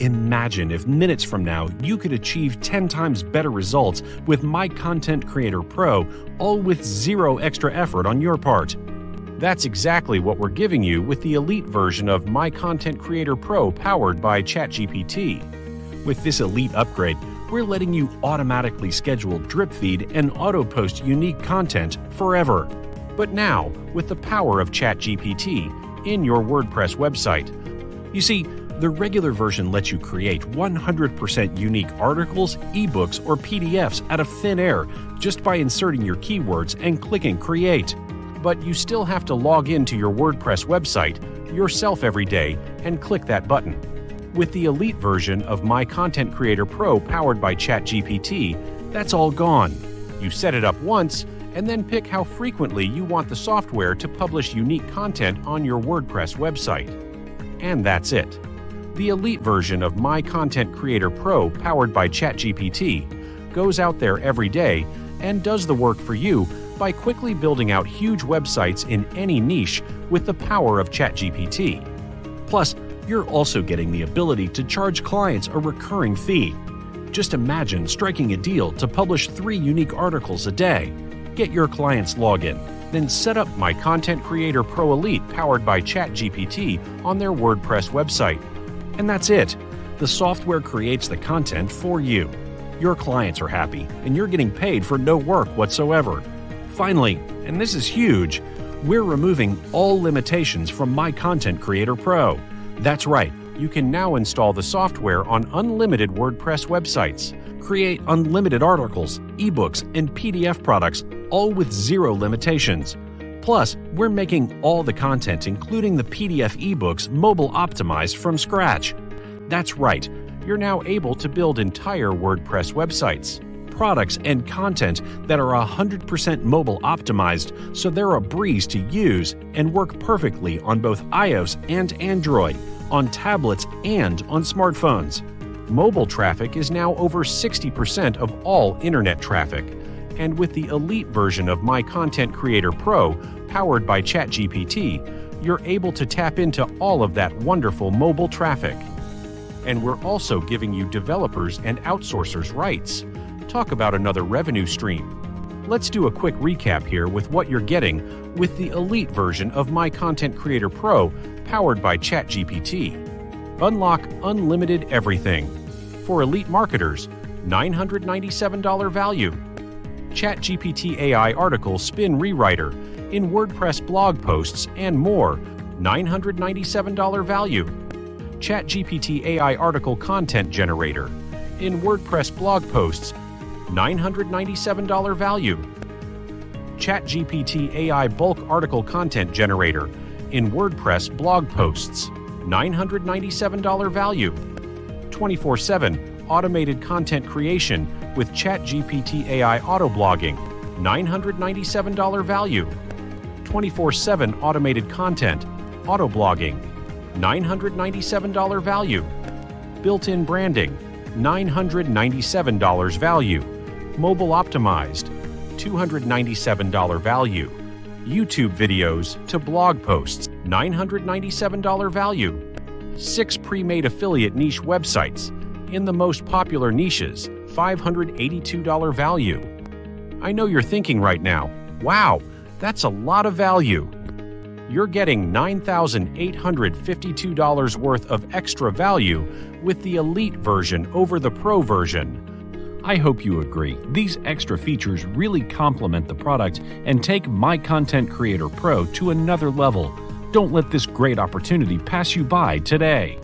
Imagine if minutes from now you could achieve 10 times better results with My Content Creator Pro, all with zero extra effort on your part. That's exactly what we're giving you with the elite version of My Content Creator Pro powered by ChatGPT. With this elite upgrade, we're letting you automatically schedule drip feed and auto-post unique content forever. But now, with the power of ChatGPT in your WordPress website. You see, the regular version lets you create 100% unique articles, eBooks, or PDFs out of thin air just by inserting your keywords and clicking Create. But you still have to log into your WordPress website yourself every day and click that button. With the elite version of My Content Creator Pro powered by ChatGPT, that's all gone. You set it up once, and then pick how frequently you want the software to publish unique content on your WordPress website. And that's it. The elite version of My Content Creator Pro powered by ChatGPT goes out there every day and does the work for you by quickly building out huge websites in any niche with the power of ChatGPT. Plus, you're also getting the ability to charge clients a recurring fee. Just imagine striking a deal to publish 3 unique articles a day. Get your client's login, then set up My Content Creator Pro Elite powered by ChatGPT on their WordPress website. And that's it. The software creates the content for you. Your clients are happy, and you're getting paid for no work whatsoever. Finally, and this is huge, we're removing all limitations from My Content Creator Pro. That's right, you can now install the software on unlimited WordPress websites, create unlimited articles, ebooks, and PDF products, all with zero limitations. Plus, we're making all the content, including the PDF ebooks, mobile optimized from scratch. That's right, you're now able to build entire WordPress websites, products, and content that are 100% mobile optimized, so they're a breeze to use and work perfectly on both iOS and Android, on tablets and on smartphones. Mobile traffic is now over 60% of all internet traffic. And with the elite version of My Content Creator Pro, powered by ChatGPT, you're able to tap into all of that wonderful mobile traffic. And we're also giving you developers and outsourcers rights. Talk about another revenue stream. Let's do a quick recap here with what you're getting with the elite version of My Content Creator Pro, powered by ChatGPT. Unlock unlimited everything. For elite marketers, $997 value. ChatGPT AI article spin rewriter in WordPress blog posts and more, $997 value. ChatGPT AI article content generator in WordPress blog posts, $997 value. ChatGPT AI bulk article content generator in WordPress blog posts, $997 value. 24/7 automated content creation with ChatGPT AI autoblogging, $997 value. 24/7 automated content, autoblogging, $997 value. Built-in branding, $997 value. Mobile optimized, $297 value. YouTube videos to blog posts, $997 value. 6 pre-made affiliate niche websites in the most popular niches, $582 value. I know you're thinking right now, wow, that's a lot of value. You're getting $9,852 worth of extra value with the elite version over the pro version. I hope you agree. These extra features really complement the product and take My Content Creator Pro to another level. Don't let this great opportunity pass you by today.